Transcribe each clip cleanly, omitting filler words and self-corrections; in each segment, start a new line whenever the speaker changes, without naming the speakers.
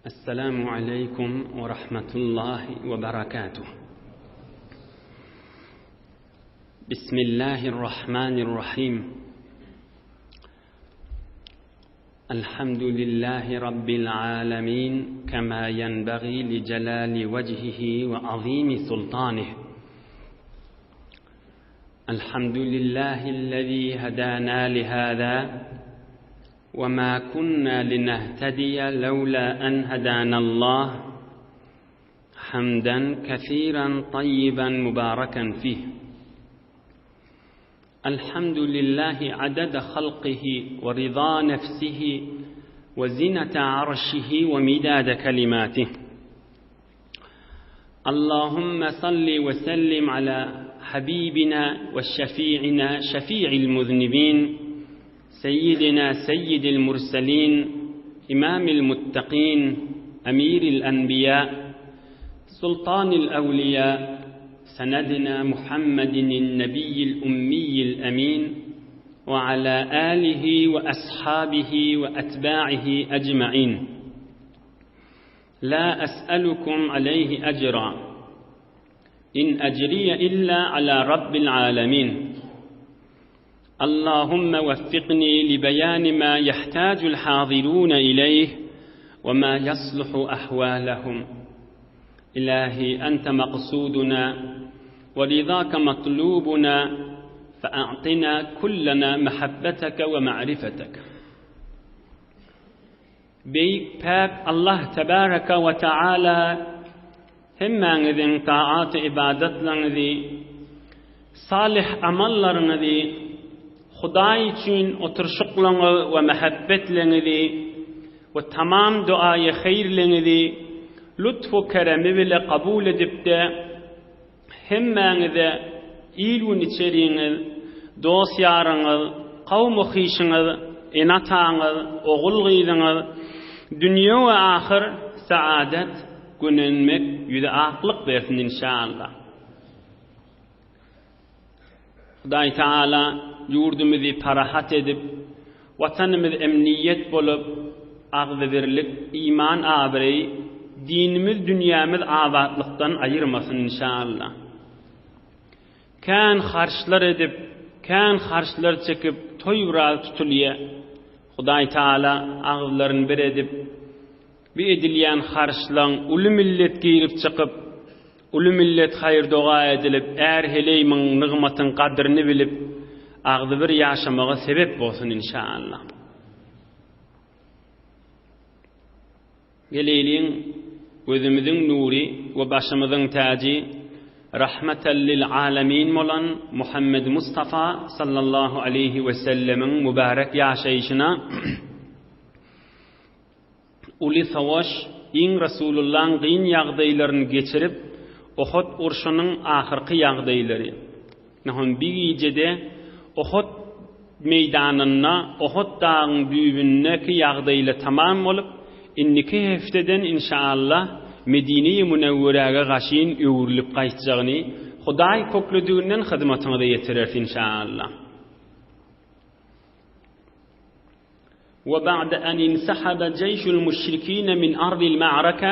السلام عليكم ورحمة الله وبركاته. بسم الله الرحمن الرحيم. الحمد لله رب العالمين كما ينبغي لجلال وجهه وعظيم سلطانه. الحمد لله الذي هدانا لهذا وما كنا لنهتدي لولا أن هدانا الله، حمدا كثيرا طيبا مباركا فيه. الحمد لله عدد خلقه ورضا نفسه وزنة عرشه ومداد كلماته. اللهم صل وسلم على حبيبنا وشفيعنا شفيع المذنبين سيدنا سيد المرسلين إمام المتقين أمير الأنبياء سلطان الأولياء سندنا محمد النبي الأمي الأمين وعلى آله وأصحابه وأتباعه أجمعين. لا أسألكم عليه أجرا إن أجري إلا على رب العالمين. اللهم وفقني لبيان ما يحتاج الحاضرون إليه وما يصلح أحوالهم. إلهي أنت مقصودنا ورضاك مطلوبنا، فأعطنا كلنا محبتك ومعرفتك. Beyik pek Allah tebaraka ve teala hemmenizin taat-ı ibadetlerinizi, salih amallarınızı, Huday için oturuşuklarınızı ve muhabbetlerinizi ve tamam duayı hayırlarınızı lütfu keremi bile kabul edip de hemmenize iyiliğin içeriğiniz, dosyarınız, kavm-ı hişiniz, inatağınız, oğul gıydınız, dünya ve ahir saadet gününmek yüze aklık versin inşallah. Huday Teala yurdumuzu parahat edip, vatanımız emniyet bulup, ağzı birlik, iman abireyi, dinimiz, dünyamız azatlıktan ayırmasın inşallah. Kan harçlar edip, kan harçlar çekip, toyural tutuluya, Huday Teala ağızlarını bir edip, bir edilyen harçlan, ulu millet giyirip çıkıp, ulu millet hayır dua edilip, heleymin nığmatın kadrini bilip, ağzı bir yaşamağa sebep olsun inşallah. Geleyliğin özümüzün nuri ve başımızın tacı, rahmeten lil alemin olan Muhammed Mustafa sallallahu aleyhi ve sellemin mübarek yaşayışına uli savaş in Resulullah'ın gıyın yağdaylarını geçirip Uhud urşunun ahırkı yağdayları. Nahun bir gecede Uhud meydanına, Uhud dağın düğünündeki yağdayla tamam olup inniki hefteden inşallah Medine-i Münevvere'ye gaşin öğürülüp qaytacağını Huday kokluduğundan hizmetine de yetirir inşallah. وبعد أن انسحب جيش المشركين من أرض المعركة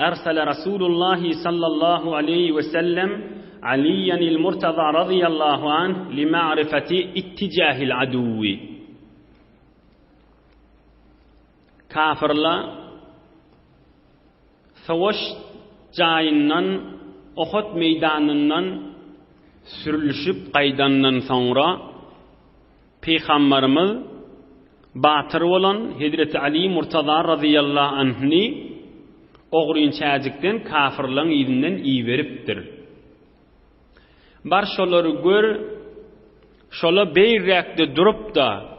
أرسل رسول الله صلى الله عليه وسلم عليا المرتضى رضي الله عنه لمعرفة اتجاه العدو. Kafirler savaş cayından, Uhud meydanından sürülüşüp qaydandan sonra Peygamberimiz batır olan Hazreti Ali Murtaza radıyallahu anh'ni oğruyunçacıktan kafirlerin izinden iyi veriptir. Bar şoları gör, şola beyrekde durup da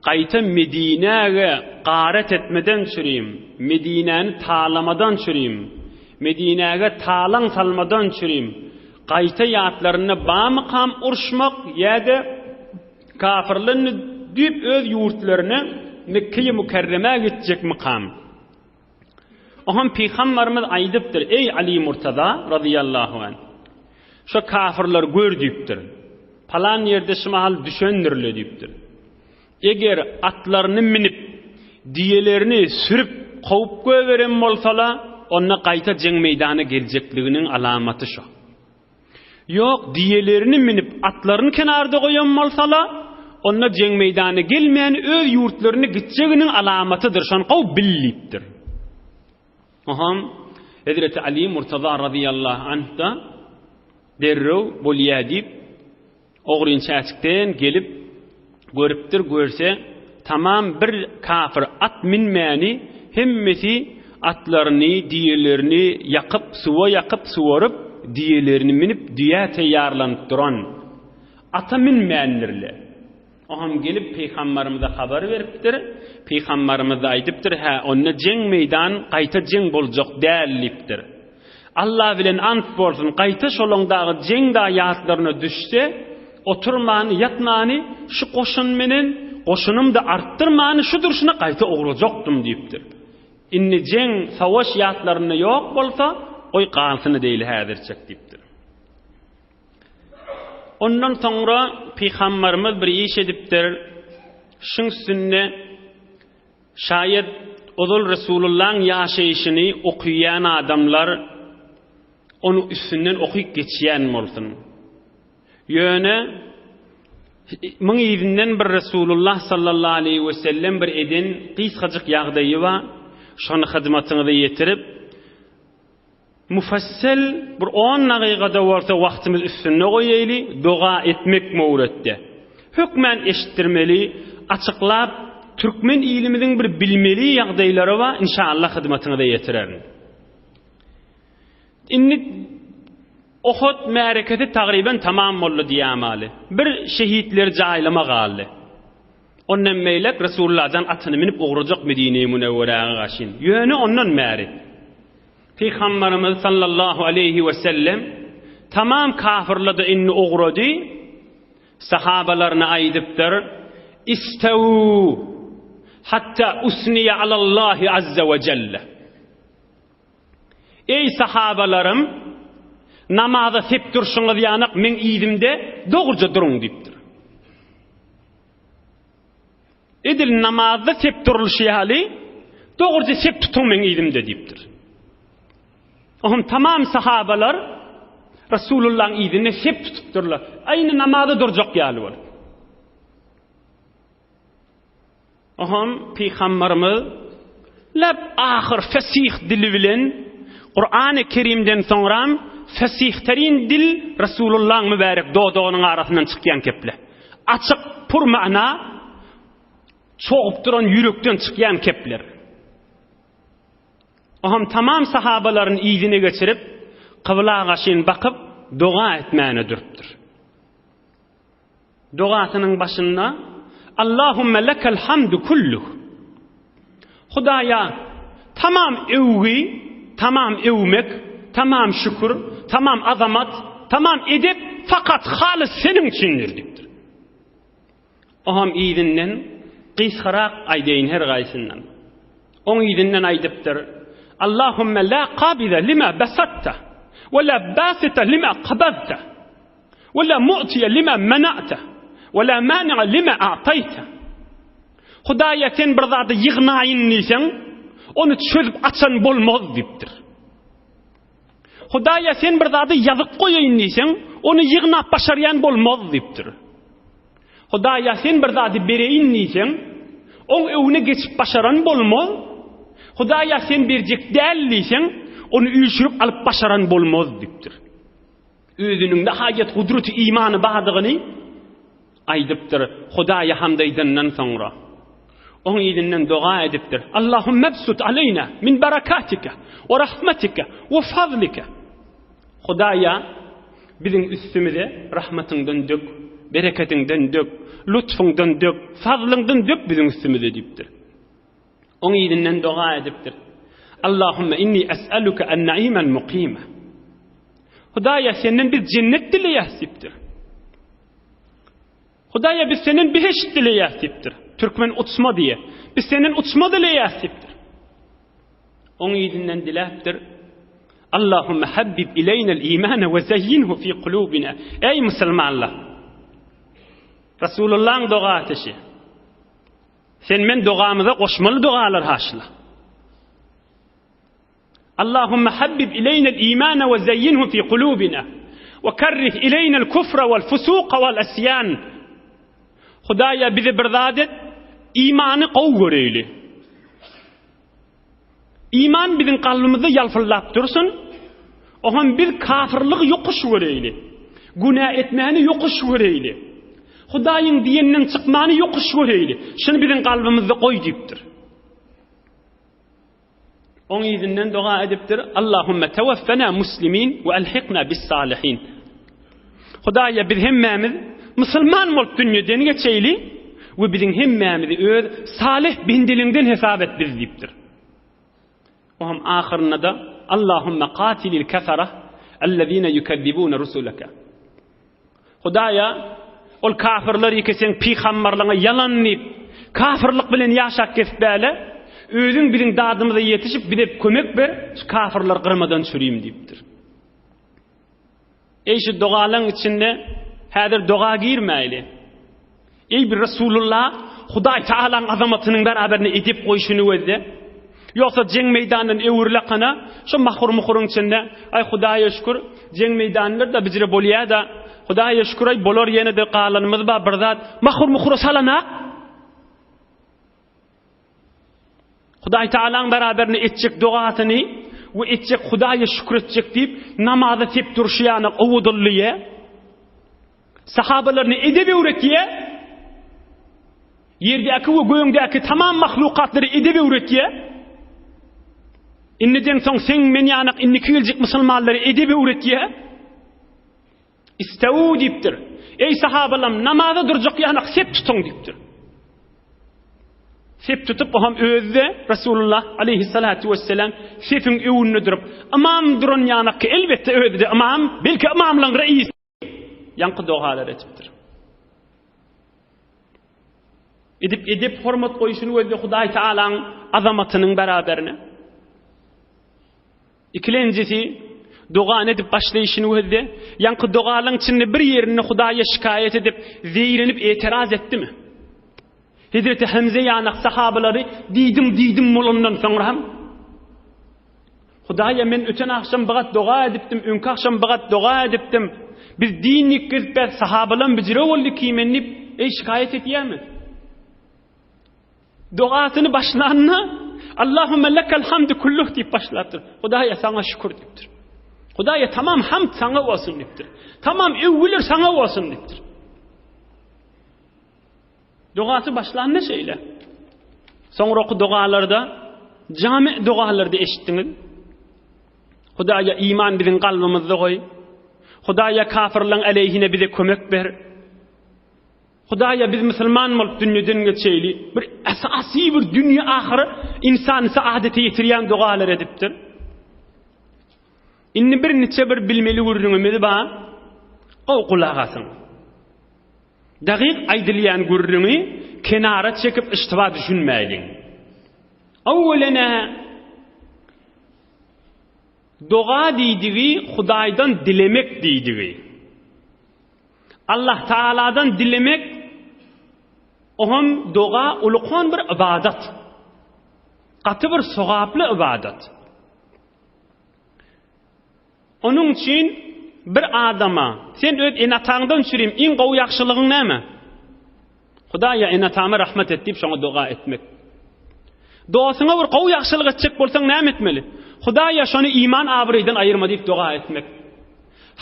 qayta Medine'ye qaret etmeden çüreyim, Medine'ni tağlamadan çüreyim, Medine'ye tağlan salmadan çüreyim, qayta yatlarına bağmıqam urşmak ya da kafirlerini düp öz yurtlarına Mekke-i Mükerreme'ye gidecek mıqam. Ohan Peygamberimiz aydıptır, ey Ali Murtaza radıyallahu anh, şu kafirler gördüptür, falan yerde şu mahal düşündürülü deyiptir. Eğer atlarını minip, diyelerini sürüp qowup göberen bolsala onna qayta jeň meýdana geljekliginiň alamaty şu. Yok diyelerini minip atlaryny kenarda goýan bolsala onna jeň meýdana gelmeýän öz ýurtlaryny gitjeginiň alamatydyr. Şonu gow billipdir. Aham Hazreti Ali Murtaza radıyallahu anh da derrew bolýadip ogrinçäçikden gelip görüpdir, görse tamam bir kafir at minmäni hemmesi atlaryny, diyelerini yakıp suwaryp diyelerini minip diýä taýýarlanyp duran ata minmäňlerle. Aham gelip peýgamberimize habar beripdir. Peýgamberimiz aýdypdyr, ha onna jeň meýdan gaýta jeň boljak dälipdir. Allah bilen ant bolsun, gaýta şolongdagy jeň daýatlaryna düşse, oturmany, yatmany şu goşun menen goşunumdy arttırmany şu durşuna gaýta ogurjakdym diýipdir. Inni jeň savaş ýatlaryna ýok bolsa, oy galsyny diýil häzirçek diýipdir. Ondan sonra Peýgamberimiz bir iş edipdir. Şuň üstünde şayet ozul Resulullah'ın ýaşaýyşyny okuyan adamlar onu üstünden okuyup geçýän bolsun. Ýöne müň ýerinden bir Resulullah sallallahu aleyhi ve sellem bir edin gysgaçyk ýagdaýy wa şonu hyzmatyňyza ýetirip mufassal bir 10 daqiqada bolsa wagtymyz üstüne goýaýly, doga etmek mowretde. Hükmen eşittirmeli, açıklap Türkmen iliminin bir bilmeli ýagdaýlary wa inşallah hyzmatyňyza ýetirerin. Inni Uhud märeketi tagriben tamam boldy diýämeli. Bir şehitler jaýlama galdy. Ondan meýlek Resulullah'dan atyny minip ograjak Medine-i Munawwaraga gaşyn. Ýöne ondan märi. Peýgamberimiz sallallahu aleyhi ve sellem tamam kafirlady inni ogrady. Sahabalaryna aýdypdyr: "İstawu hatta usniya alallahi azza ve celle." Ey sahabalarım, namaza sep durşuňyz ýanyk men ýydimde dogurja duruň diýipdir. Edil namazda sep durulşýaly, dogurja sep tutuň men ýydimde diýipdir. Ohum tamam sahabalar Resulullah'ın ýydine sep tutupdyrlar. Aýny namazda durjak ýaly bol. Ohum Peýgamberimiz lep ahir fasih dili bilen Qur'an-ı Kerim'den sonra fasihtarin dil Resulullah'ın mübarek dodoğunun arasından çıkyan keple. Açık pur ma'na çoğup duran yürekten çıkyan kepler. Oham tamam sahabaların iyidine geçirip kıbla gaşyn bakıp doğa etmäni dürpdür. Doğasının başında Allahümme lekel hamdu kulluh. Hudaya tamam övgü, tamam övmek, tamam şükür, tamam azamat, tamam edip fakat halis senin içindir dipdir. Oham iydinden qysgarak aýdaýyn her gaýsyndan. Oň iydinden aýdypdyr: Allahümme la qabida lima basatta ve la basita lima qabadta ve la mu'tiya lima mana'ta ve la mani'a lima a'tayta. Hudaýa sen bir zady ýygnaýyn diýsen, onu çözüp açan bolmaz dipdir. Hudaýa sen bir zady ýazyp goýaýyn diýsen, onu ýygnap başarýan bolmaz dipdir. Hudaýa sen bir zady bereýin diýsen, oň öwüne geçip başaran bolmaz. Hudaýa sen berjek däl diýsen, onu üýşürip alyp başaran bolmaz dipdir. Özüniň de haýat gudraty imany badygyny aýdypdyr. Hudaýa hamd eýdenden soňra oň ýerinden doga edipdir. Allahümme bsut aleyna min barakatika ve rahmetika ve fadlika. Hudaýa biziň üstümize rahmatyňdan dök, bereketiňden dök, lütfüňden dök, fadlyňdan dök biziň üstümize diýipdir. Oň ýerinden doga edipdir. Allahümme inni es'aluka en-na'iman muqima. Hudaýa senden biz cennet dileýäs diýipdir. Hudaýa biz senden beheşt dileýäs diýipdir. Türkmen uçma diye. Biz senin uçma dileýäs diýipdir. Oň ýerinden diläpdir. Allahümme habbib ileyna'l imana ve zeyyinhu fi kulubina. Ey musulmanlar. Resulullah'ın doga ateşi. Sen men dogamyza goşmaly dogalar haşla. Allahümme habbib ileyne'l imane ve zeyyinhu fi kulubina ve kerrih ileyne'l kufra vel fusuqa vel asyan. Hudaya bizi birzat et, imanı qow göreyli. İman bizim kalbimizi yalfırlap dursun. Ohan bir kafirlik yokuş göreyli. Günah etmeni yokuş göreyli. Hudaýyň dininden çykmany yokuş göreyli. Şunu bizim kalbimizde koy dipdir. Onun izinden dua edipdir. Allahümme tevaffena muslimin ve elhiqna bis salihin. Hudaýa biz hemmemiz musulman bolup dünýeden geçeyli we bizim hemmemizi öz salih bindilinden hesap et biz dipdir. Ohm ahirinde da Allahümme qatilil kafara ellezine yukezzibuna rusulaka. Hudaýa ol kafirler ikesen peygamberlerine yalanlayıp kafirlik bilen yaşap kesbäle özüň biziň dadymyza ýetişip bidep kömek ber kafirler gyrmadan çürüýüm diýipdir. Eýşi dogalaň içinde häzir doga girmäýli. Ey bir Rasulullah Hudaý Taalaň azamatynyň beraberine edip goýşuny özde. Yoksa jeň meydanından öwürlekana şu mahrum içinde ay Hudaýa şükür jeň meydanlarda bizre bolýar da Hudaýa şükür ay bolar ýene de galanymyz ba bir zat mahrum salana. Hudaý Taalaň beraberine etjek dogatyny we etjek Hudaýa şükür etjek diýip namaza tep durşýany owudullygy sahabalaryny edep öwretýär. Yerdäki we göýüňdäki tamam mahlukatlary edep öwretýär. İnniden soň sen men ýanyk inni kiljik musulmanlary edep öwretýär. İstew diýipdir. Ey sahabalam namaza durjak ýanyk sep tutuň diýipdir. Sep tutup ham özde Rasulullah aleyhissalatu vesselam sepin öwünü durup imam duran ýanyk elbetde özde imam belki imamlaryň reis ýanky dogalar etipdir. Edip hormat goýuşyny özde Hudaý Taalaň azamatynyň beraberine. İkilenjisi doga edip başlaýyşyny özde ýanky dogalaryň içinde bir ýerini Hudaýa şikayet edip zeýrenip etiraz etdimi? Hazreti Hamza ýanyk sahabalary diýdim bolandan soňra hem Hudaýa men öten akşam bagat doga edipdim, öňki akşam bagat doga edipdim. Biz dinlik gizbet sahabalan bijire boldy kimenip şikayet etýärmi? Dogasyny başlanna Allahümme lekal hamdu kulluh diýip başlatdyr. Hudaýa saňa şükür diýipdir. Hudaýa tamam hamd saňa bolsun diýipdir. Tamam öwgüler saňa bolsun diýipdir. Dogasy başlanna şeýle. Soňra oky dogalarda jami dogalarda eşitdiňiz. Hudaýa iman biziň galbymyzda goý. Hudaýa kafirlaryň aleyhine bize kömek ber. Hudaýa biz musulman bolup dünýeden geçeýli. Bir asasy bir dünýä ahyry insan saadete ýetirýän dogalar edipdir. Inni bir neçe bir bilmeli gurrüňimiz bar. Gow kulagasyň. Dagyk aýdylýan gurrüňi kenara çekip iştiba düşünmäýliň. Awwelena doga diýdigi Hudaýdan dilemek diýdigi. Allah Taala'dan dilemek ohum doga ulukhan bir ibadat. Katı bir sogaplı ibadat. Onun için bir adama sen öd enatağından süreyim in gow ýakşylygyň näme? Hudaýa enatama rahmet et diýip şoňa doga etmek. Dogasyňa bir gow ýakşylyk etjek bolsaň näme etmeli? Hudaýa şonu iman abrydan aýyrma diýip doga etmek.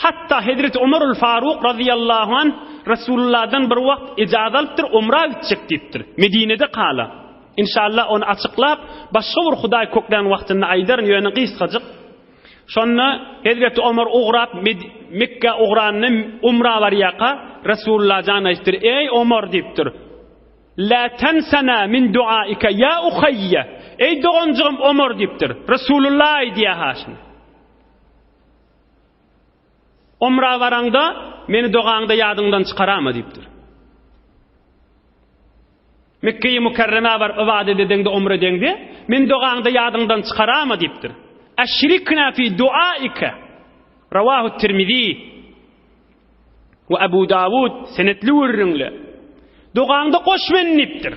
Hatta Hazreti Ömerül Faruk radıyallahu anh Resulullah'dan bir vakt icazat alıptır, umra gidecek deyiptir. Medine'de kala. İnşallah onu açıklap, başka bir Hudaý köklen vaktinde aydarın yönü kıskacık. Şonna Hazreti Ömer uğrap, Mekke uğranını umra var yaka, Resulullah cana istir. Ey Ömer deyiptir. La tensana min duaika ya ukhayya. Ey doğuncığım Ömer deyiptir. Resulullah diye haşin. Umra varanda meni dogaňda ýadyňdan çykarama diýipdir. Mekke-i Mukarrama var ibadet edende umra edende men dogaňda ýadyňdan çykarama diýipdir. Aşrikna fi duaika. Rawahu Tirmizi we Abu Dawud senetli wurrungle. Dogaňda goşmen diýipdir.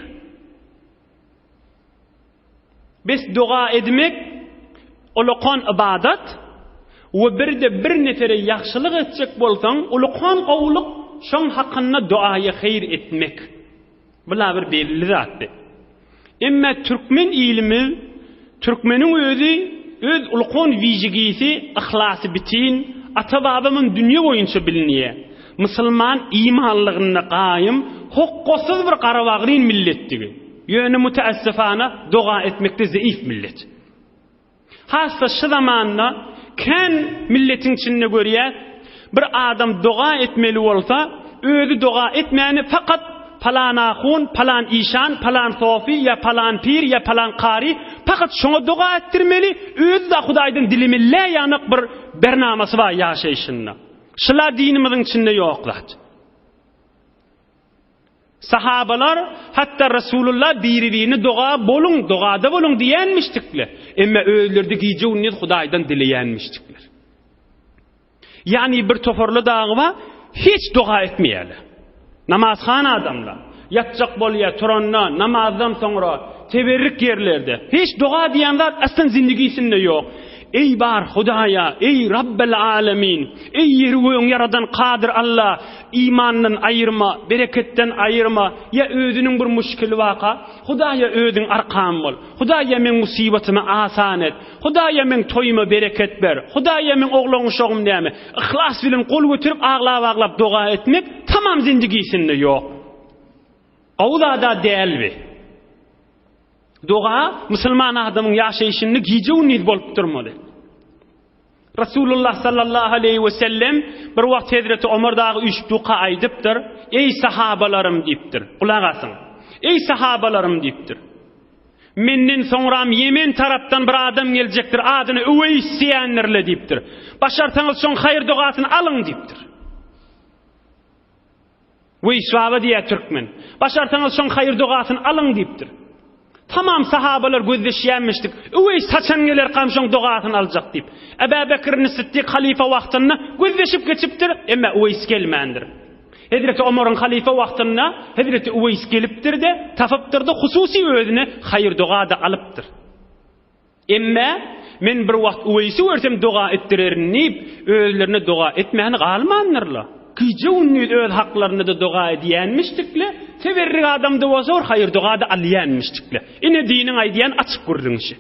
Biz doga edmek ulaqan ibadat we birde bir nefere yaxşılık etjek bolsaň ulaqan gowluk şoň hakkynda duaya hayır etmek. Bular bir belli zatdy. Emma türkmen ilmi, türkmenin öz ulaqan wiҗigisi, ihlasy bitin, ata-babamyň dünýä boýunça bilinýär. Musulman imanlygyna gaýym, hokkosyz bir garabagryň milletdigi. Ýöne müteassifana dua etmekde zayıf millet. Hassa şu zamanda kan milletin içinde görýär, bir adam dua etmeli bolsa, özü dua etmeyeni fakat falan ahun, falan işan, falan sofi, ya falan pir, ya falan qari, fakat şoňa dua ettirmeli, özü de Hudaýdan dilimille ýanyk bir bernamasy bar ýaşaýşynda. Şular dinimiziň içinde ýoklar. Sahabalar hatta Resulullah birini dua bolun, duada bolun diýenmişdikler. Emma özleri giýje unnit Hudaýdan dileýänmişdikler. Yani bir toporlu dağı var, hiç dua etmeýärler. Namazhan adamlar yatjak bolýar, turanna, namazdan soňra teberrik yerlerde hiç dua diýenler aslan zindigisinde ýok. Ey bar Hudaýa, ey Rabbel Alamin, ey ýeri göýüň yaradan Qadir Allah, imandan ayırma, bereketten ayırma, ya özünün bir müşkili waka, Hudaýa özüň arkam bol, Hudaýa men musibatymı asan et, Hudaýa men toýuma bereket ber, Hudaýa men oglaň şoğum näme, ihlas bilen kol götürüp aglap dua etmek tamam zindigisinde ýok. Awda da dälbi. Dua musulman adamın yaşayışını giyici unnid bolup durmalı. Resulullah sallallahu aleyhi ve sellem bir vaqt Hazreti Ömer dağı 3 dua aydypdyr. Ey sahabalarım diýipdir. Kulak asın. Ey sahabalarım diýipdir. Menden soňram Yemen tarapdan bir adam geljekdir. Adyny Uways diýenlerle diýipdir. Başarsaňyz şoň hayır duasyny alyň diýipdir. Uways şaba diýär türkmen. Başarsaňyz şoň hayır duasyny alyň diýipdir. Tamam sahabalar gözleşýänmişdik. Uways saçan geler kamşoň duasyny aljak diýip. Ebu Bekir'in Siddiq halife wagtynda gözleşip geçipdir, emma Uways gelmändir. Hazreti Ömer'in halife wagtynda Hazreti Uways gelipdir de tapypdyrdy, hususy özüne hayır duada alypdyr. Emma men bir wagt Uwaysy görsem dua etdirerni, özlerine dua etmäni galmandylar. Giýje unnit öz haklaryny da dua edýänmişdikle, teberrik adamdy bolsa hayır duada alýanmışdikle. Ine diniň aýdýan açyk görüňşi.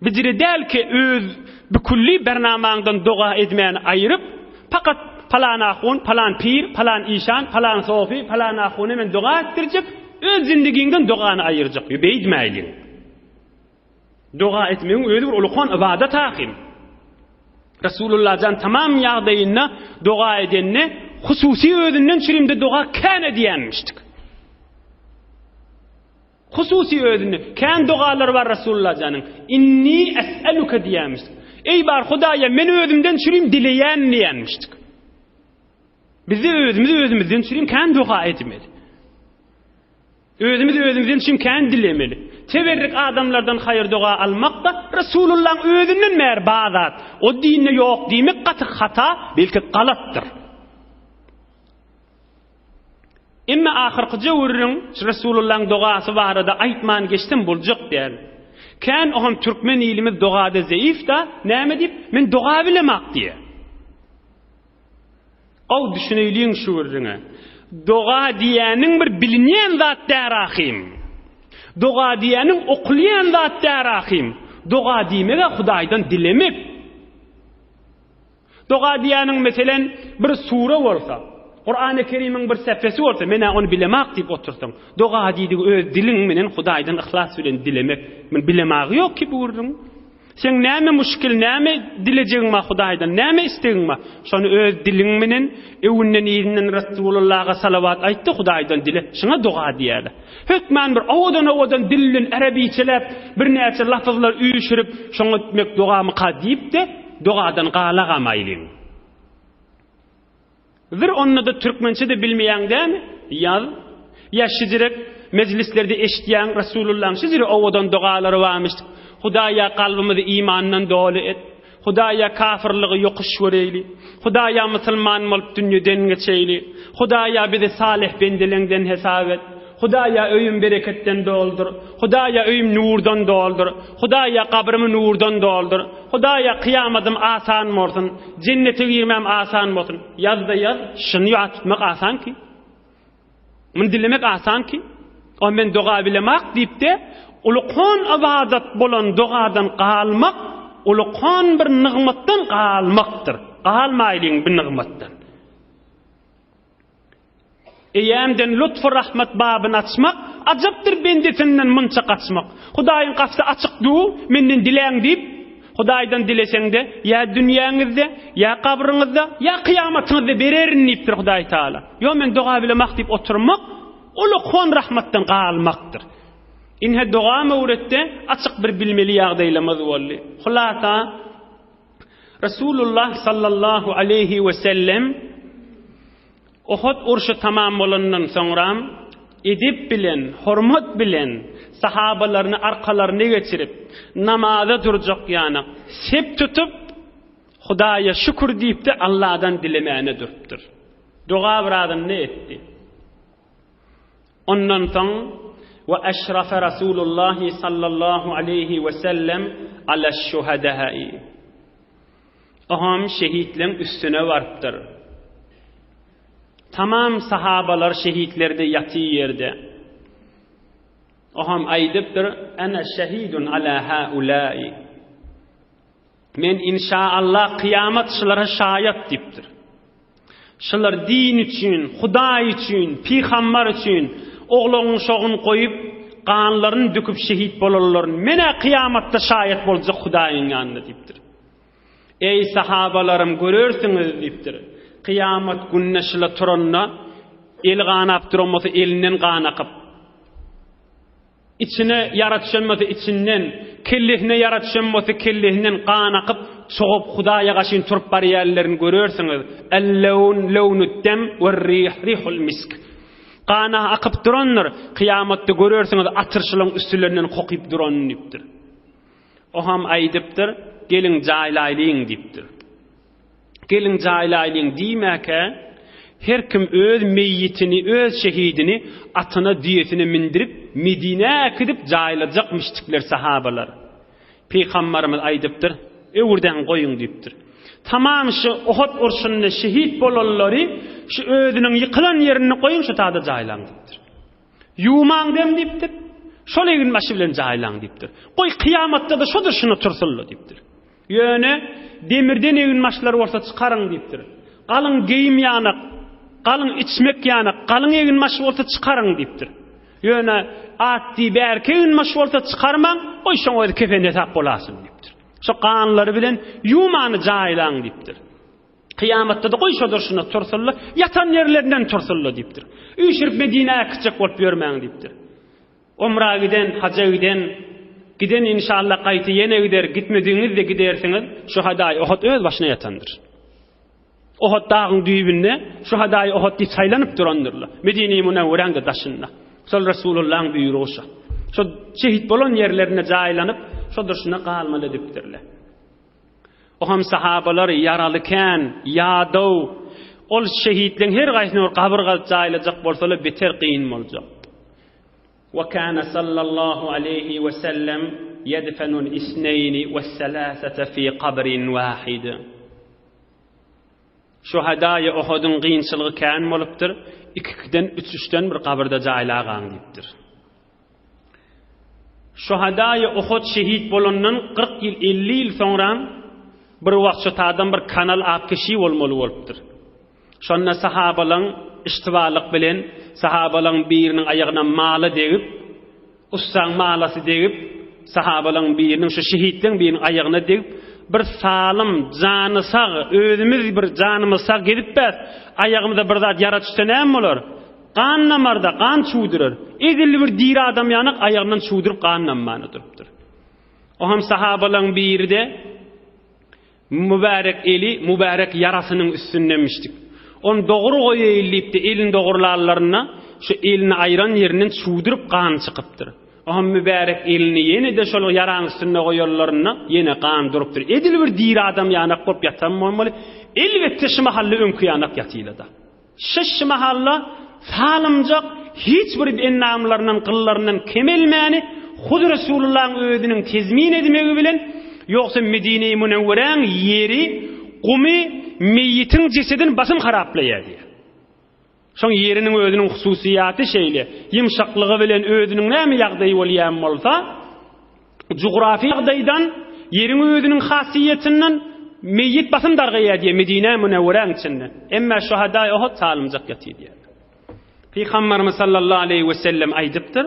Bizire däl ki öz bikulli bernamaňdan dua etmäni aýryp, fakat falan ahun, falan pir, falan işan, falan sofi, falan ahun men dua etdirjek, öz zindigiňden duany aýyrjak. Beýdmäýin. Dua etmeň özü bir ulaqan ibadat hakim. Resulullah'dan tamam ýagdaýynda dua edenni hususy özünden çirimde dua kan edýänmişdik. Hususy özünde kan dualar bar Resulullah'dan. Inni es'aluka diýänmişdik. Ey bar Hudaýa men özümden çirim dileýän diýänmişdik. Bizi özümizden çirim kan dua etmeli. Özümizden çirim kan dilemeli. Teberrik adamlardan hayır dua almak da Resulullah'ın özünden merbadat. O dinne yok demek katı hata, belki galatdır. Emma ahirki jewrüň Resulullah'ın duası barada aýtman geçtim buljak diýär. Kan oham türkmen ilimi duada zayıf da näme diýip men dua bilemek diýär. Aw düşüneýliň şu wurdyňa. Dua diýäniň bir bilinýän zat därahim. Dua diýäniň okulýan zat därahim. Dua diýmege Hudaýdan dilemek. Dua diýäniň meselen bir sura bolsa, Qur'an-ı Kerim'in bir sefesi bolsa, men onu bilemek diýip otursaň, dua diýdi öz diliň menen Hudaýdan ihlas bilen dilemek. Men bilemek ýok ki bu wurdyň. Sen näme müşkil, näme dilejegiňme Hudaýdan, näme istegiňme, şonu öz diliň menen ewunden ýerinden Resulullah'a salavat aýtdy, Hudaýdan dile. Şuna dua diýärler. Hökmen bir awadan dillen arabiçelep bir näçe lafızlar üýüşürip, şoňa etmek duamy qadip de duadan galagamaylyň. Bir onu da türkmençe de bilmeýäňden ya şidirek meclislerde eşitýän Resulullah'ın şidiri awadan dualary barmyşdy. Hudaýa kalbimizi imandan dolu et. Hudaýa kafirligi ýokuş göreyli. Hudaýa musulman bolup dünýeden geçeyli. Hudaýa bizi salih bendelerinden hesap et. Hudaya öyüm bereketten doldur. Hudaya öyüm nurdan doldur. Hudaya kabrımı nurdan doldur. Hudaya kıyamadım asan morsun. Cennete girmem asan morsun. Yazda yaz, şunu atmak asan ki. Bunu dilemek asan ki. O men doğa bilemek deyip de ulukon abadat bolan doğadan qalmak, ulukon bir nığmattan qalmaktır. Qalmayling bir nığmattan. Eýämden lütfü rahmet babını açmak, acaptır bendetinden munça kaçmak. Hudaýyň gapsy açykdy, menden dileň diýip, Hudaýdan dileseňde, ya dünýäňizde, ya kabryňyzda, ya kıyamatyňyzda bererin diýipdir Hudaý Taala. Yo men doga bilemek diýip oturmak, ulukon rahmatdan qalmakdyr. İnhe doga mewretde açyk bir bilmeli ýagdaýlamaz boldy. Hulasa Rasulullah sallallahu aleyhi ve sellem Uhud urşu tamam bolandan soňra edip bilen, hormat bilen sahabalaryny arkalaryna geçirip namaza durjak ýany sep tutup Hudaýa şükür diýip de Allahdan dilemäne durupdyr. Doga biradan ne etdi? Ondan soň ve eşrafe Rasulullah sallallahu aleyhi ve sellem ala şuhada'i. Aham şehitlerin üstüne varıptır. Tamam sahabalar şehitlerde yatı yerde. Aham aydıptır. Ana şehidun ala haulai. Men inşaallah kıyamet şulara şayat diptir. Şular din üçün, Hudaý üçün, Peygamber üçün oğluň şoğun koyup kanlarını döküp şehit bolarlar. Mene kıyamatta şayat bolacak Hudaýyň ýanynda diptir. Ey sahabalarım görürsünüz diptir. Kıyamet gününe şula turanna el ganap duramasa elinden gan akıp içine yaratşanmasa içinden kellehine yaratşanmasa kellehinden gan akıp çoğup Hudaýa gaşyn turup bar ýerlerini görürsünüz. El-lawn lawnud dam we-rih rihul misk. Gana akıp duranlar kıyamatda görürsünüz atyrşylaryň üstülerinden kokyp duran dipdir. O ham aýdypdyr, gelin jaýlaýlyň dipdir. Gelin jaýlaýlyň diýmäke her kim öz meýitini, öz şehidini atyna diýetine mindirip Medine gidip jaýlajakmışdyklar sahabalar. Peygamberimiz aýdypdyr, öwürden goýuň diýipdir. Tamam şu Uhud urşunyna şehit bolanlary şu özüniň ýykylan ýerini goýuň şu taýda jaýlandypdyr. Ýumaň dem diýipdir. Şol egin maşy bilen jaýlan diýipdir. Goý kıyamatda da şodur şunu tursunlar diýipdir. Ýöne demirden egin maşlar bolsa çykaryň diýipdir. Galyň geyim ýanyk, galyň içmek ýanyk, galyň egin maşy bolsa çykaryň diýipdir. Ýöne atdy berke egin maşy bolsa çykarmaň, oý şoňa kefende tap bolasyn diýipdir. Şu kanlary bilen ýumany jaýlan diýipdir. Kıyamatda da goý şodur şunu tursunlar, yatan ýerlerinden tursunlar diýipdir. Üýşürip Medinäge kyçak bolup ýörmäň diýipdir. Umra giden, hacca giden inşallah gaýty ýene gider, gitmediňizde gidersiňiz, şu Hudaý Uhud öz başyna yatandyr. Uhud dagyň düýbünde şu Hudaý Uhud diýip saýlanyp durandyrlar. Medine-i Munawwaraňda daşynda. Sol Rasulullahyň buýrugy. Şu şehit bolan ýerlerine jaýlanyp, şodur şuna galmaly dipdirler. O ham sahabalar yaralyken, ýadaw, ol şehitliň her gaýsyny gabrga jaýlajak bolsalar beter kyn boljak. وكان صلى الله عليه وسلم يدفن الاثنين والثلاثة في قبر واحد. Şuhadaý Uhud'un gynçylygy kän bolupdyr. 2-den 3-den bir kabrda jaýlagan diýipdir. Şuhadaý Uhud şehit bolandan 40 ýyl 50 ýyl soňra bir wagt şu taýdan bir kanal apkeşi bolmaly bolupdyr. Şonda sahabalaryň iştibalyk bilen sahabalaryň biriniň aýagyna mala degip, ussaň malasy degip, sahabalaryň biriniň şu şehitliň biriniň aýagyna degip, bir salym jany sag, özümiz bir janymyz sag gedip bäs, aýagymyzda bir zat yara düşsänäm bolar. Kan namarda, kan çuwdyrar. Egil bir diri adam ýanyk aýagyndan çuwdyryp kan namany durupdyr. O ham sahabalaryň biride mübarek eli, mübarek yarasynyň üstündemişdik. On dogry goýýyldypdy, elin dogurlarlaryna şu elini aýran ýerinden çuwdyryp kan çykypdyr. Aham mübarek elini ýene de şol ýaraň üstüne goýarlaryna ýene kan durupdyr. Edil bir diri adam ýanyk bolup ýatan bolmaly. Elbetde şu mahalla öňkü ýanyk ýatýylar da. Şeş mahalla salymjak hiç bir ennamlarından qıllarından kemelmeni Hud Resulullah'ın özünün tezmin edmegi bilen yoksa Medine-i Münevvere'nin yeri qumi meyyitin cesedin basın haraplayadi. Şoň yerinin özünün hususiyaty şeýle, ýymşaklygy bilen özünün näme ýagdaýy bolýan bolsa, jografy ýagdaýdan yerin özünün hasiyetinden meyyit basın dargaýady Medine-i Münevvere'nin içinde. Emma şuhada-y Uhud salymjak ýatydy. Peygamberimiz sallallahu aleyhi ve sellem aýdypdyr,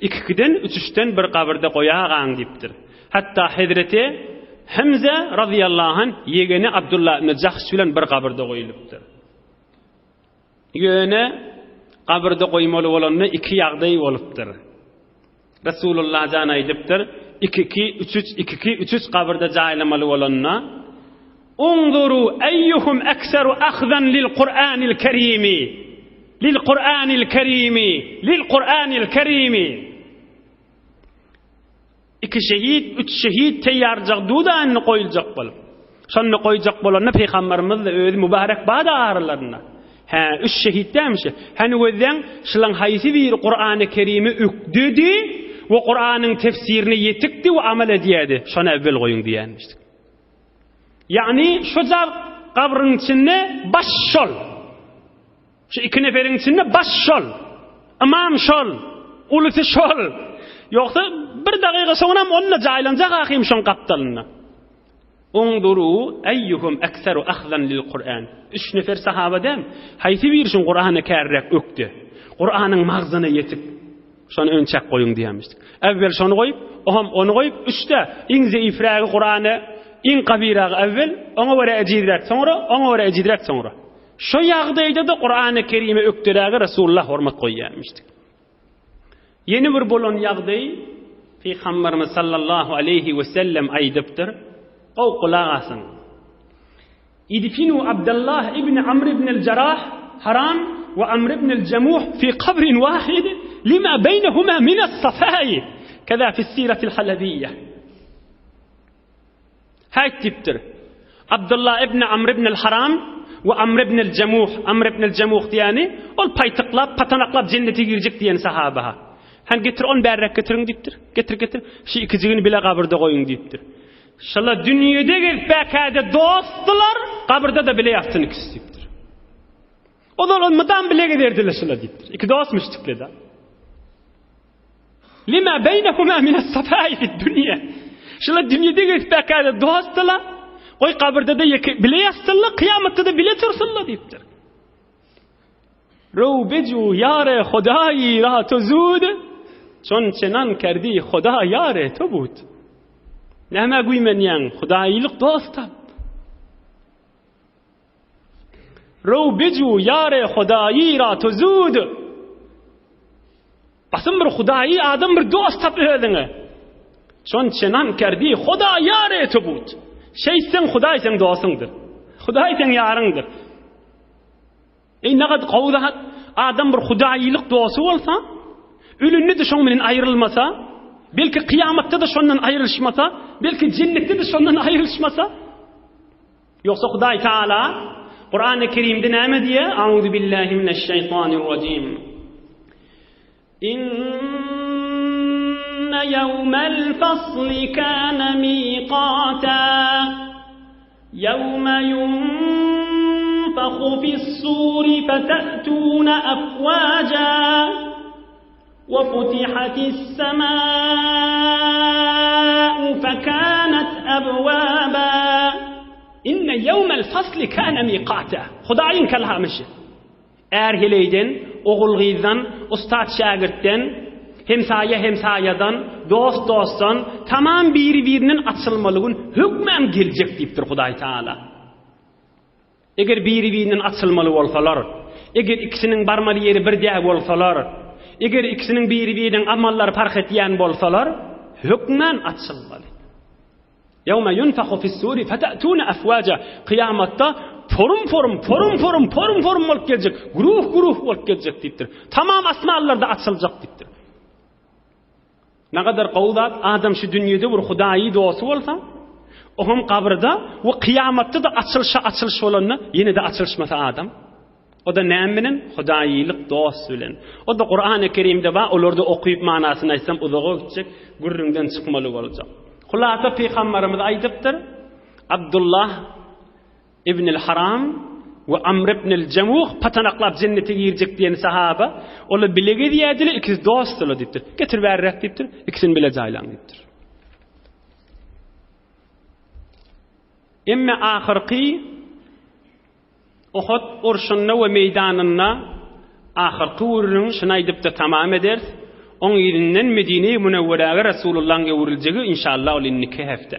2-den 3-den bir kabirde goýagaň diýipdir. Hatta Hazreti Hamza radıyallahu anh yegeni Abdullah ibn Jahsh bilen bir kabirde goýulypdyr. Yöne kabirde goýmaly bolanyny 2 ýagdaý bolupdyr. Rasulullah jan aýdypdyr, 2-3 kabirde jaýlamaly bolanyna Unzuru eyyuhum ekseru akhzan lil Qur'anil Kerimi. Lil Qur'anil Kerimi. Lil Qur'anil Kerimi. 2 şehit, 3 şehit teýarjak dudanny goýuljak bolup. Şonu goýjak bolanyna Peygamberimiz de öz mübarek bada aralaryna. 3 şehit demişi. Hani gözden şulan haýsy bir Qur'an-ı Kerimi ökdüdi we Qur'anyň tefsirini yetikdi we amal edýärdi. Şonu evvel goýun diýenmişdik. Yani şu kabrin içinde baş şol. Şu 2 neferin içinde baş şol. İmam şol. Ulusi şol. Yoksa bir daqiqa sonra onunla jaýlanjak ahim şon kaptalyna. Unduru eyyuhum ekseru akhzan lil Qur'an. 3 nefer sahabadam haýsy bir şun Qur'any kärrek ökdi. Qur'anyň magzyny yetip şonu önçek goýun diýenmişdik. Evvel şonu goýup, onu goýup 3de iň zeifrägi Qur'any in kabirağı evvel, ona göre ecidrek sonra, ona göre ecidrek sonra. Şu ýagdaýda da Qur'an-ı Kerim'i ökdüräge Rasulullah hormat goýýarmışdy. Yeni bir bolan ýagdaý, Peygamberimiz sallallahu aleyhi ve sellem aýdypdyr, "Ow kulak asın. İdfinu Abdullah ibn Amr ibn el-Jarrah Haram ve Amr ibn el-Jamuh fi qabrin wahid lima beynehuma min as-safai." Kaza fi as-sirati al-halabiyya. Haýtdypdyr. Abdullah ibn Amr ibn el-Haram we Amr ibn el-Jamuh, Amr ibn el-Jamuh diýeni, ol paýtyklap, patanaklap jennete girjek diýen sahaba. Han getir on bärrek getirin diýipdir. Getir. Şu ikijigini bile kabirde goýun diýipdir. Şala dünýede bäkäde dostlar, kabirde de bile ýatyny ikisi diýipdir. Olar ondan bile giderdiler şala diýipdir. İki dostmuşdukle da. Lima beynehuma min as-safai fi dunya. Şula dünýede bäkäde dostlar, goý kabirde de bile ýatylar, kıyamatda da bile tursunlar diýipdir. رو بجو یار خدایی را تو زود چون چنان کردی خدا یار تو بود. نما گوی من ین خداییلق دوستم. رو بجو یار خدایی را تو زود بسم بر خدایی آدم بر دوست بهدنه چون چنان کردی خدا یار تو بود. şeysen خدای sen dostundur. خدای sen yarındır. Ne kadar qawda adam bir hudaýylyk dostu bolsa, ölünde de şoň bilen aýrylmasa, belki kıyamatda da şondan aýrylşmasa, belki cennetde de şondan aýrylşmasa, yoksa Hudaý Taala Qur'an-ı Kerim'de näme diye? Auzu billahi mineşşeytanirracim. İnne yevmel fasli kana miqata. Yevme ينفخ في الصور فتأتون أفواجا وفتحت السماء فكانت أبوابا إن يوم الفصل كان ميقاتا. Hudaýyň kelamyşy. Erheleyden, oğulgyzdan, ustad şagirtden, hemsayadan, dostdan tamam biri-birinin açylmalygyny hükmem geljek diýipdir Hudaý Taala. Eger biri-birinin açylmaly bolsalar, eger ikisiniň barmaly ýeri birdäk bolsalar, eger ikisiniň biri-biriniň amallary fark etýän bolsalar, hükmen açylmaly. Yawma yunfakhu fis-suri fatatuna afwaja. Kıyamatda forum bolup geljek, guruh bolup geljek diýipdir. Tamam asmanlarda açyljak diýipdir. Ne kadar qawdat adam şu dünýede bir Hudaýy dostu bolsa, ohum kabirde ve kıyamatda da açılış olanına yine de açılışmasa adam. O da näminin Hudaýylyk dost bilen. O da Qur'an-ı Kerimde ba, olorda okuyup manasyny aýtsam uzaga gitjek, gürrüňden çykmaly boljak. Hulasa Peýgamberimiz aýdypdyr, Abdullah ibn al-Haram ve Amr ibn al-Jamuh patanaklap cennete girecek diyen sahaba, ola bilegi diýediler, ikisi dostlar dipdir. Getir berrek dipdir, ikisini bile jaýlan dipdir. Emme ahirki Uhud urşunna we meýdanyna ahirki urun şunaýdyp da tamam eder. On ýerinden Medine-i Münewweräge Rasulullah'ın gewriljegi inşallah ol 2 hefte.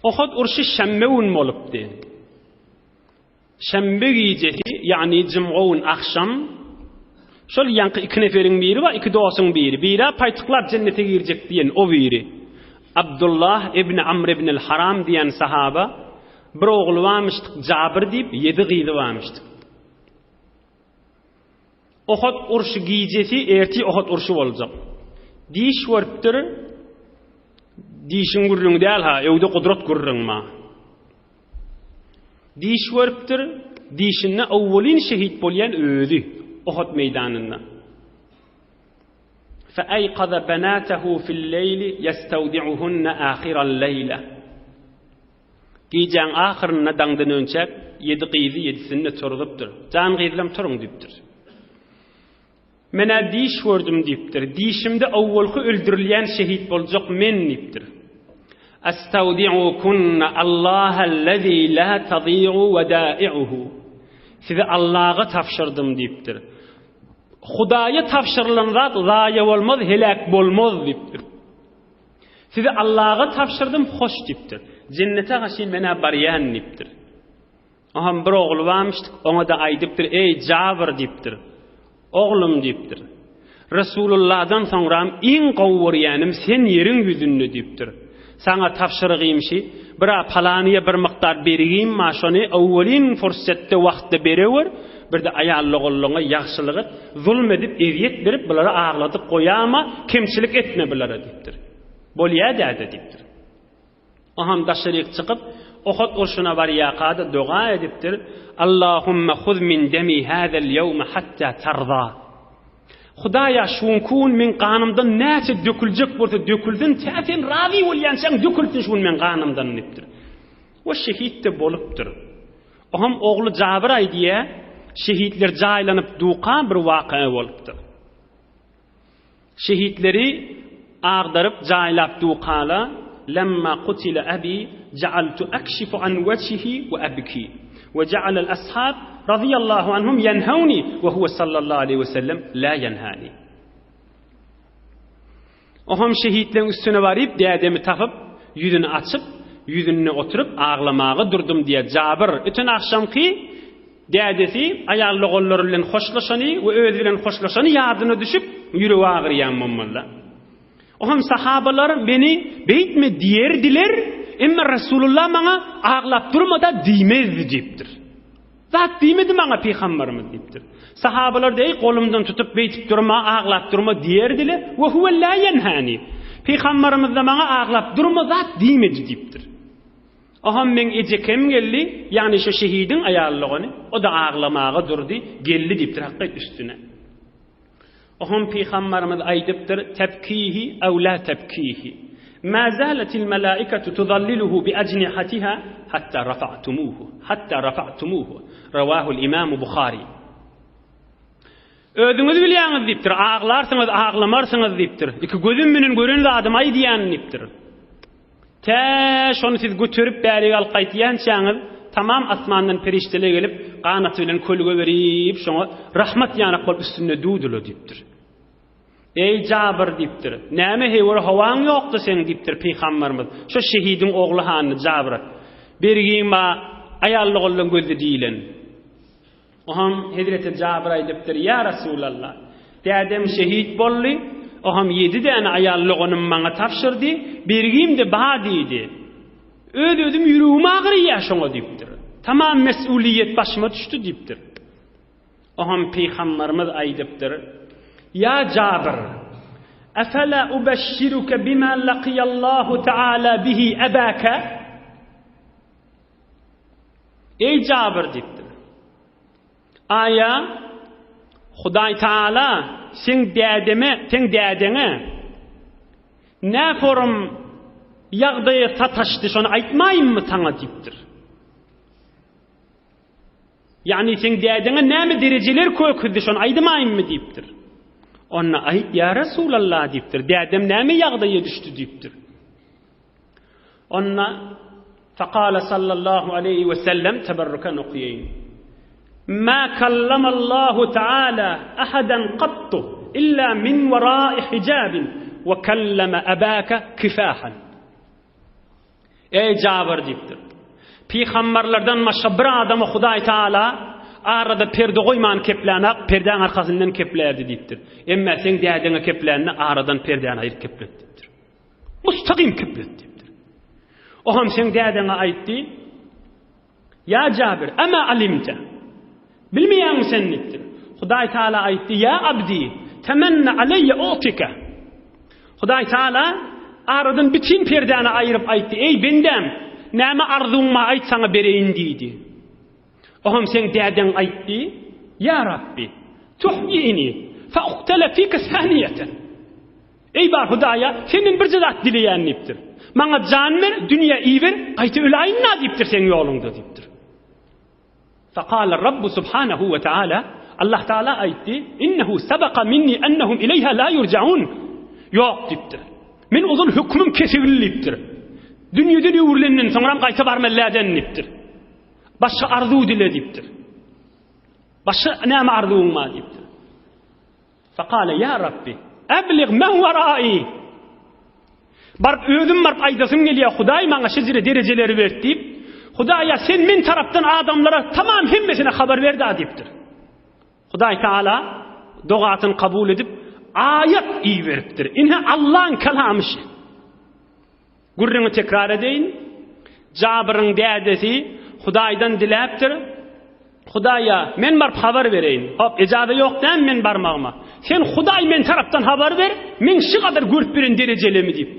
Uhud urşy şemme gün bolupdy. Şembe gecesi, yani cumğun akşam, şol yankı 2 neferin biri var, 2 dosyň biri. Biri paýtyklar cennete girecek diyen o biri. Abdullah ibn Amr ibn al-Haram diyen sahaba, bir oğlu varmışdyk, Jabir diýip 7 gyzy varmışdyk. Uhud urşy gecesi erti Uhud urşy boljak. Diş wörpdir. Dişin gurrun däl ha, ewde kudrat gurrun ma. Diş wörpdir. Dişinne awwalin şehit bolýan özi Uhud meýdanynda. Fa ayqadha banatahu fil leyli yastawdi'uhunna akhiral leyla. Gecäň ahyrynda daňdan önçek 7 gyzy 7sinde turgypdyr. Jan gyzlam turuň diýipdir. Mena diş gördüm diýipdir. Dişimde awwalky öldürilýän şehit boljak men diýipdir. Astawdi'ukunna Allah'allazi la tadi'u wada'i'uhu. Size Allah'a tapşırdım diýipdir. Hudaýa tapşyrylan zat zaýa bolmaz, helak bolmaz diýipdir. Size Allah'a tapşırdım, hoş diýipdir. Cennete gaşyn mena barýan diýipdir. Aham bir ogly barmışdyk, ona da aýdypdyr, ey Jabir diýipdir. Oğlum diýipdir. Resulullah'dan soňram iň gowurýanym sen ýeriň ýüzünde diýipdir. Sana tapşyrygymşy, bira palanyya bir miktar berigim ma şonu awwalin fursatda wagtda berewer, bir de aýallygyňa ýagşylygy zulm edip eziýet berip bulara ağladyk goýama, kemçilik etme bulara diýipdir. Bolýa-da diýipdir. Aham daşaryk çykyp Uhud urşuna barýaqada dua edipdir. Allahumma khudh min dami hadal yawm hatta tarda. Hudaýa şunkun min ganymdan näçe döküljek bolsa döküldin, täten razi bolýansaň döküldin şun men ganymdan dipdir. O şehit de bolupdyr. Aham ogly Jabir aýdýa, şehitler jaýlanyp duqa bir waka bolupdyr. Şehitleri agdaryp jaýlap duqala, lamma qutila abi ja'altu akshifu an wajhihi wa abki. وجعل الأصحاب رضي الله عنهم ينهوني وهو صلى الله عليه وسلم لا ينهاني. Oham şehitlerin üstüne varıp dädemi tapıp yüzünü açıp yüzünü oturup ağlamağa durdum diye Jabir ötün akşamki dädesi ayarlı gollary bilen hoşlaşany we özü bilen hoşlaşany ýadyna düşüp ýüregi ağrıyan mommalla. Oham sahabalar beni beýtme diýerdiler. Emma Rasulullah maňa aglap durmada diýmezdi diýipdir. Zat diýmedi maňa Peýgamberimiz diýipdir. Sahabalar deý golumdan tutup beýtip durma, aglap durma diýerdiler. Wa huwa la yanhani. Peýgamberimiz de maňa aglap durma zat diýmedi diýipdir. Aham men ejekem geldi, ýani şu şehidin aýallygyny, o da aglamaga durdy, geldi diýipdir hakykat üstüne. Aham Peýgamberimiz aýdypdyr, tabkihi aw la tabkihi. ما زالت الملائكة تظلله بأجنحتها حتى رفعتموه رواه الإمام بخاري. Özüňiz bilýäňiz diýipdir, ağlarsyňyz, ağlamarsyňyz diýipdir. Iki gözüm menen görenli adam aý diýän diýipdir. Tä şonu siz götürüp bäriga alyp gaýtýançaňyz, tamam asmandan perişteler gelip ganaty bilen kölge berip şoňa rahmat ýanyk bolup üstüne duýdular diýipdir. Ey Jabir diýipdir. Näme hewer hawaň ýokdy sen diýipdir Peýgamberimiz. Şu şehidin ogly hany Jabir. Bergima aýallyg bolan gözde diýilen. Oham Hazreti Jabir aýdypdyr, ya Rasulullah. Dädem şehit boldy. Oham 7 däne aýallygyny maňa tapşyrdy. Bergim de ba diýdi. Özüm ýüregim agyrýar şoňa diýipdir. Tamam mesuliyet başyma düşdi diýipdir. Oham Peýgamberimiz aýdypdyr. Ya Jabir, afala ubashshiruka bima laqiya Allah Taala bihi abaka? Ey Jabir diýipdir. Aya Hudaý Taala sen dädene ne forum ýagdaýa tataşdy şonu aýtmaýynmy saňa diýipdir. Yani sen dädene näme derejeler köküdi şonu aýdmaýynmy diýipdir. Onna aýt ya Rasulallah diýipdir. Dädem näme ýagdaýa düşdi diýipdir. Onna faqala sallallahu aleyhi ve sellem teberrukan okuyayn. Ma kallama Allahu Taala ahadan qattu illa min wara'i hijabin ve kallama abaka kifahan. Ey Cabir diýipdir. Peygamberlerden maşa bir adamı Hudaý Taala arada perde goýman kepläni perdeň arkasyndan keplerdi diýipdir. Emma sen dädene kepläni aradan perdeň aýryp keplet diýipdir. Mustaqim keplet diýipdir. O ham sen dädene aýtdy. Ya Cabir, ama alimta. Bilmeýän sen diýipdir. Hudaý Taala aýtdy, ya abdi, temenna aleyya utika. Hudaý Taala aradan bütün perdeni aýryp aýtdy. Ey bendem, näme arzuňma aýtsaňa bereýin diýdi. Oham sen däden aýtdy, ya Rabbi, tuhyini fa uqtala fika saniyatan. Ey bar Hudaýa, senin bir zat dileýän diýipdir. Maňa jan ber, dünýä iýber, aýty öläýin diýipdir sen ýolunda diýipdir. Faqala Rabbu subhanahu ve taala, Allah Taala aýtdy, innehu sabaqa minni annahum ilayha la yurja'un. Ýok diýipdir. Men uzun hükmüm kesilipdir. Dünýeden ýürlenden soňra gaýta barmaläden diýipdir. Başga arzu dile diýipdir. Başga näme arzuň ma diýipdir. Faqala ya Rabbi, ablig man wara'i. Barp özüm barp aýdasym gelýär, Hudaý maňa şeýle derejeleri berdi diýip, Hudaýa sen men tarapdan adamlara tamam hemmesine habar berdi diýipdir. Hudaý Taala dogatyny kabul edip ayet iyi veripdir. İnhe Allah'ın kelamışı. Gurrunu tekrar edeyin. Cabir'in dädesi Hudaýdan diläpdir. Hudaýa men barp habar bereyin. Hop ejada ýokdan men barmagma. Sen Hudaý men tarapdan habar ber. Men şu kadar görüp birin derejelemi diýip.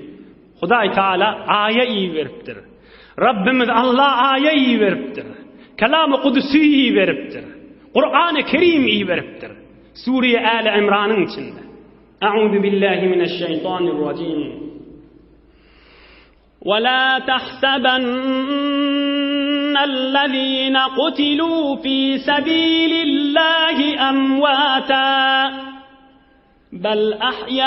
Hudaý Taala aýa iyi veripdir. Rabbimiz Allah aýa iyi veripdir. Kelam-ı Kudüsî iyi veripdir. Kur'an-ı Kerim iyi veripdir. Suriye Ali İmran'ın içinde. Euzu billahi mineşşeytanirracim. Ve la tahsabennellezîne kutilû fî sebîlillâhi emvâta bel ahyâ'un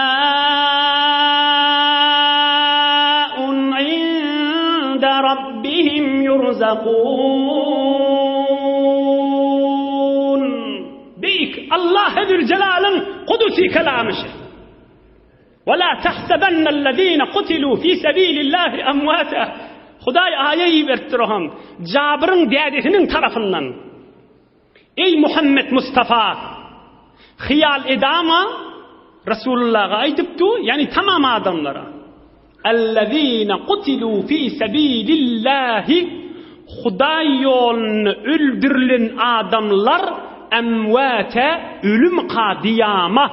'inde rabbihim yurzakûn. Beyk Allah Zülcelal'ın kudusi kelamışı. وَلَا تَحْسَبَنَّ الَّذ۪ينَ قُتِلُوا ف۪ي سَب۪يلِ اللّٰهِ اَمْوَاتًا. Hudaý ayeyi verttirham Cabir'in dädesinin tarafından. Ey Muhammed Mustafa, hiyal edama Resulullah'a aytıptu, yani tamam adamlara. اَلَّذ۪ينَ قُتِلُوا ف۪ي سَب۪يلِ اللّٰهِ Hudaý yolunu öldürülen adamlar emvate ölüm kadiyama.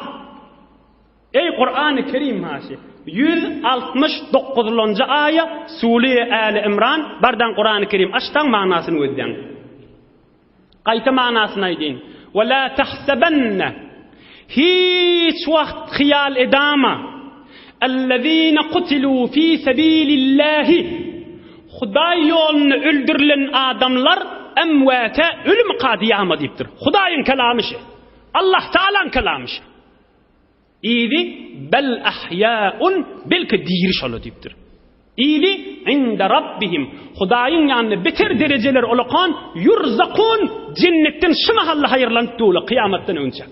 Ey Kur'an-ı Kerim haşi 169. ayet Sure Ali İmran bardan Kur'an-ı Kerim açtan manasını ödden. Qayta manasını aydın. Ve la tahsabenne hiç vakt hiyal edama ellezine kutilû fî sebîlillâhi Hudaý yolunu öldürülen adamlar emvate ölüm kadiyama deyiptir. Hudaýyň kelamışı. Allah Taala'nın kelamışı. İyidi bel ahya'un belki diriş olu deyiptir. İyidi inde rabbihim Hudaýyň ýanyna beter dereceler olakan yurzakun cennetten şu mahalla hayırlanıp dolu kıyamattan öncek.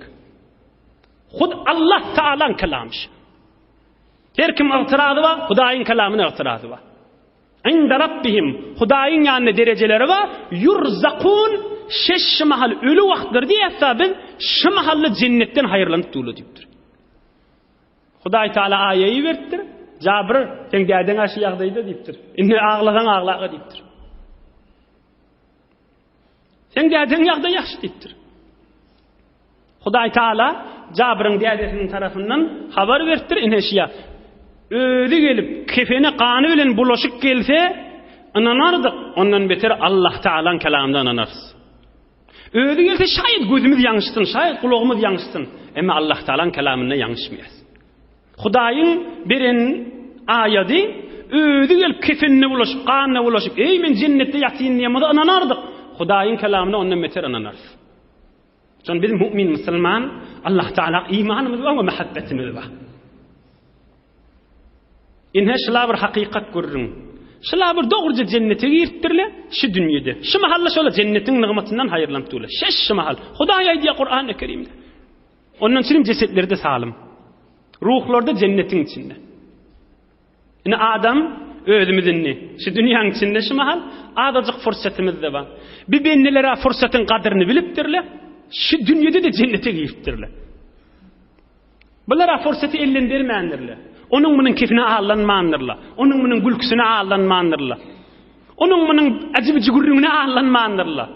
Allah Taala'nın kelamışı. Her kim ıhtiradı var Hudaýyň kelamına ıhtiradı var. İnde rabbihim Hudaýyň ýanyna dereceleri var yurzakun şeş mahal ölü wagtdyr diýäsabyn şu mahalla cennetten hayırlanıp dolu deyipdir. Hudaý Taala ayeyi verttir. Cabir sen däden aşy ýagdaýda diýipdir. Indi ağlasan ağlaga diýipdir. Sen däden ýagdaý ýaşy diýipdir. Hudaý Taala Cabir'in dädesinin tarafından habar verttir. Inheşiya öýdi gelip kefeni qany bilen bulaşyk gelse ananardyk. Ondan beter Allah Taala'nın kelamından anarız. Öyle gelse şayet gözümüz yanlışsın, şayet kulağımız yanlışsın. Ama Allah Teala'nın kelamına yanlışmayız. Hudaýyň birin aýady öýdi gelip kefenine bulaşıp, kanına bulaşıp, ey men cennette ýatyn diýmede ananardyk. Hudaýyň kelamyna ondan beter ananardyk. Şon bizim mümin musulman Allah Teala imanymyz we muhabbetimiz bar. Inhe şolar bir hakykat görürüm. Şolar bir dogryja cennete giripdirler şu dünýede. Şu mahalla şola cennetiň nygmatyndan haýyrlanıp durlar. Şeş mahal. Hudaý aýdy Qur'an-ı Kerimde. Ondan için cesetlerde sağlam. Ruhlarda cennetin içinde. Yani adam özümüzün şu dünyanın içinde şu mahal adacık fırsatımız da var. Bir bennelere fırsatın kadrini bilipdirler. Şu dünyada da cennete giripdirler. Bunlara fırsatı ellendirmeyendirler. Onun bunun keyfine ağırlanmayandirler. Onun bunun gülküsüne ağırlanmayandirler. Onun bunun acıbı cigurluğuna ağırlanmayandirler.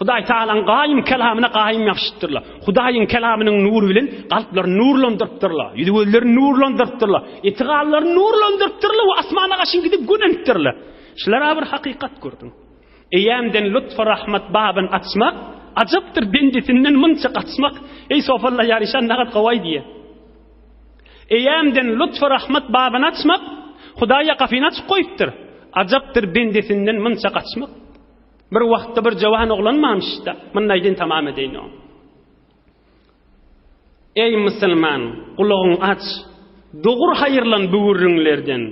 Hudaý Taala'nın gaýym kelamyna gaýym ýaşytdyrlar. Hudaýyň kelamynyň nury bilen galplaryny nurlandyrypdyrlar. Ýüzlerini nurlandyrypdyrlar. Etigallaryny nurlandyrypdyrlar we asmana gaşyn gidip gönenipdirler. Şulara bir hakykat gördüm. Eýämden lütf rahmat babyn açmak, ajapdyr bendisinden munça açmak. Ey sofalla ýaryşan nagat gawaý diýe. Eýämden lütf rahmat babyn açmak, Hudaýa gafiny açyp goýupdyr. Ajapdyr bendisinden munça açmak. Bir wagtda bir jawan oglanmamışda. Mundaýdan tamam edeýin. Ey musulman, gulagyň aç. Dogry haýyrlan bu wurrüňlerden.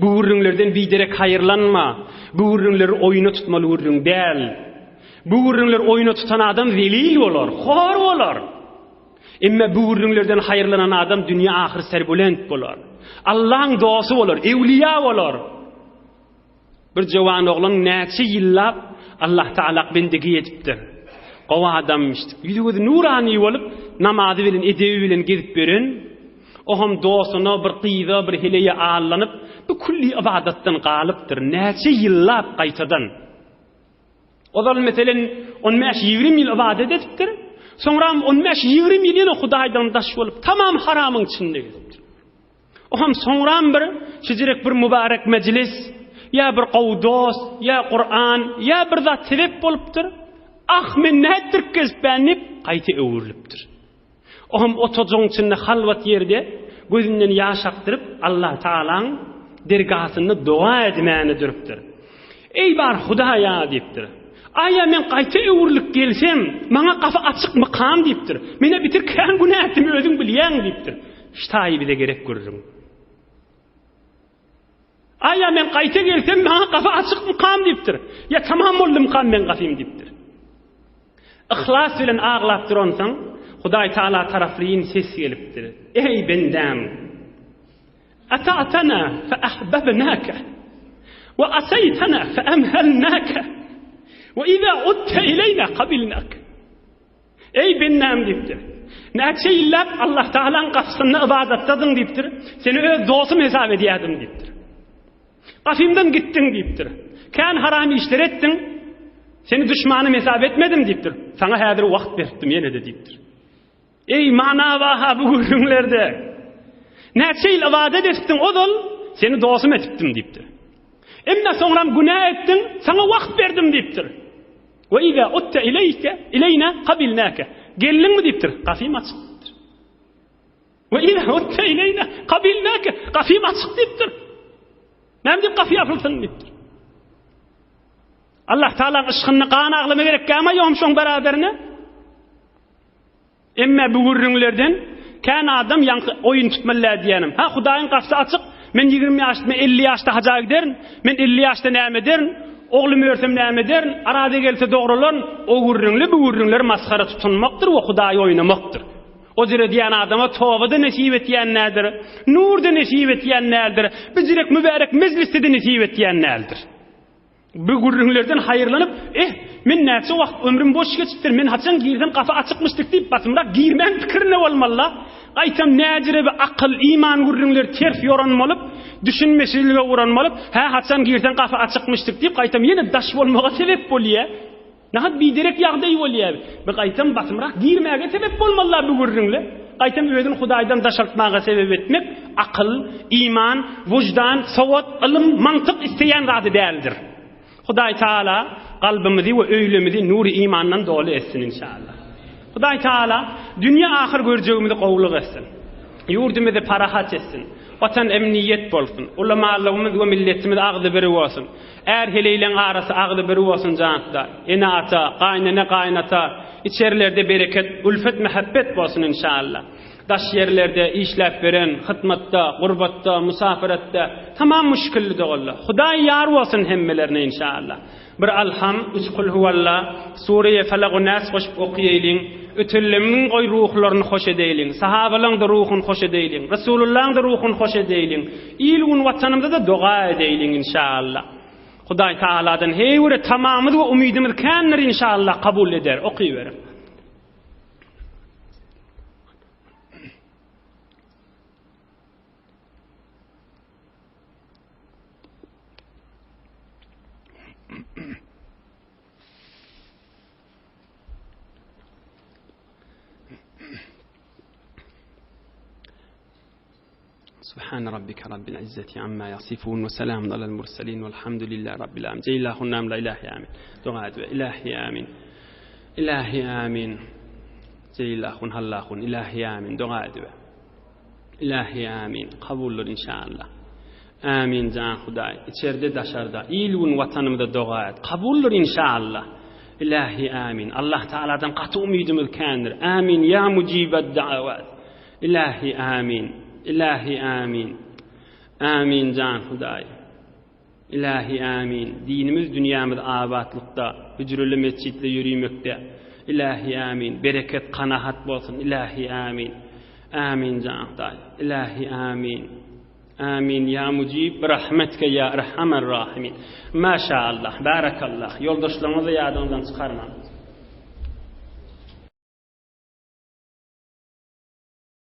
Bu wurrüňlerden biderek haýyrlanma. Bu wurrüňleri oýuna tutmaly wurrüň däl. Bu wurrüňler oýuna tutan adam zelil bolar, hor bolar. Emma bu wurrüňlerden haýyrlanan adam dünýä ahyr serbulent bolar. Allah'ın dostu bolar, ewliya bolar. Bir jawan oglan näçe ýyllap Allah Teala bendigi edipdir. Gowa adammışdyk. Ýüzüňiz nurani bolup, namazy bilen, edebi bilen gezip beren. Oham dostuny bir gyýda, bir hileýe ağlanyp, bu kulli ibadatdan galypdyr. Näçe ýyllap gaýtadan. Odal meselen 15-20 ýyl ibadat edipdir. Soňra 15-20 ýyl ýene Hudaýdan daş bolup, tamam haramyň içinde gezipdir. Oham soňra bir şejerek bir mübarek mejlis, ya bir qawdos, ya Qur'an, ya bir zat sebep bolupdyr. Men nädir kesbenip gaýta öwürlüpdir. Oham otojoň içinde halwat ýerde gözünden ýaş akdyryp Allah Taala'nın dergahyny dua etmäni durupdyr. Ey bar Hudaýa diýipdir. Aýa men gaýta öwürlük gelsem, maňa gafa açyk mykam diýipdir. Mene bitir kän günätimi özüň bilýän diýipdir. Ştaýy bile gerek görürüm. Aýa men gaýta gelsem, maňa gafa açyk mykam diýipdir. Ya tamam boldum kan men gafym diýipdir. İhlas bilen ağlap duransaň, Hudaý Taala taraflyn ses gelipdir. Ey bendem, ata'tana fa ahbabnaka wa asaytana fa amhalnaka wa iza utta ilayna qabilnaka. Ey bendem diýipdir. Näçe ýyllap Allah Taala'nın gapsyny ibadatdadyň diýipdir. Seni öz dostum hesap edýärdim diýipdir. Gafimden gittin diýipdir. Kän haram işler ettin. Seni düşmanım hesap etmedim diýipdir. Sana häzir wagt berdim ýene de diýipdir. Ey manawa bu günlerde näçe ýyl ibadat etdin odal, seni dostum etdim diýipdir. Emma soňram günah etdin, sana wagt berdim diýipdir. Ve iza utta ilayna qabilnaka. Gellinmi diýipdir. Gafim açykdyr. Ve iza utta ilayna qabilnaka. Gafim açyk diýipdir. Näme diýip gafy ýapylsyn diýipdir. Allah Taala ışkyny gana aglama gerek käme ýom şoň beraberine. Emma bu wurrüňlerden kän adam ýanky oýun tutmalar diýenim. Ha Hudaýyň gafsy açyk. Men 20 ýaşda, men 50 ýaşda haja giderin. Men 50 ýaşda näme ederin? Oglum örsem näme ederin? Arada gelse dogrulan o wurrüňli bu wurrüňler maskara tutunmakdyr we Hudaýy oýnamakdyr. O jere diýen adama tawbada nesip etýän nädir? Nurda nesip etýän nädir? Bizirek mübarek mezlisde nesip etýän nädir? Bu wurrüňlerden haýyrlanyp, men näçe wagt ömrüm boş geçipdir. Men haçan girsem gafa açykmyşdyk diýip basymrak girmän pikirine bolmalla. Aýtam näjire bir akıl, iman wurrüňler ters ýoranmalyp, düşünmeçiligi uğranmalyp, haçan girsem gafa açykmyşdyk diýip gaýtam ýene daş bolmaga sebep bolýar. Nahat biderek ýagdaý bolýar. Bir gaýtam basymrak girmäge sebep bolmalylar bu wurrüňler. Gaýtam özüň Hudaýdan daşaltmaga sebep etmek, akıl, iman, wujdan, sowat, ilim, mantyk isteýän zady däldir. Hudaý Taala kalbimizi ve öýlemimizi nuri imandan dolu etsin inşallah. Hudaý Taala dünya ahir görjegimizi gowluk etsin. Yurdumuzy parahat etsin. Vatan emniyet bolsun. Ulamalygymyz we milletimiz agdy biri bolsun. Är heleylen arasy agdy biri bolsun jantda. Enata, gaýnana, içerilerde bereket, ulfet, mehabbet bolsun inşallah. Daş yerlerde işläp beren, hytmatda, gurbatda, musafiratda tamam müşkilli dogalla. Hudaý ýar bolsun hemmelerine inşallah. Bir alham, üç kul huwalla, Suriye Falaq we Nas goşup okuýaýlyň. Ötüllemiň goý ruhlaryny hoş edeyliň. Sahabalaryň da ruhuny hoş edeyliň. Resulullahyň da ruhuny hoş edeyliň. İlgün watanymyzda da dua edeyliň inşallah. Hudaý Taala'dan heýwere tamamyzy we umydymyzy känler inşallah kabul eder. Okuýberin. سبحان ربك رب العزة عما يصفون وسلام على المرسلين والحمد لله رب العالمين. إلهنا لا إله آمين. دعاء إلهي آمين. إلهي آمين. إلهنا هلاخون إلهي آمين. دعاء إلهي آمين. قبول إن شاء الله. آمين جان خداي. İçeride dışarıda ilun vatanımda dua et. Kabul إن شاء الله. إلهي آمين. Allah Teala'dan katı umidimiz kândir. Amin ya mucibed da'avat. İlahi آمين. İlahi amin. Amin can Hudaý. İlahi amin. Dinimiz dünyamız abatlıkta, hücreli mescitle yürümekte. İlahi amin. Bereket kanahat bolsun. İlahi amin. Amin can Hudaý. İlahi amin. Amin ya mucib rahmetke ya erhamer rahimin. Maşallah, barakallah. Yoldaşlarınızı yadınızdan çıkarma.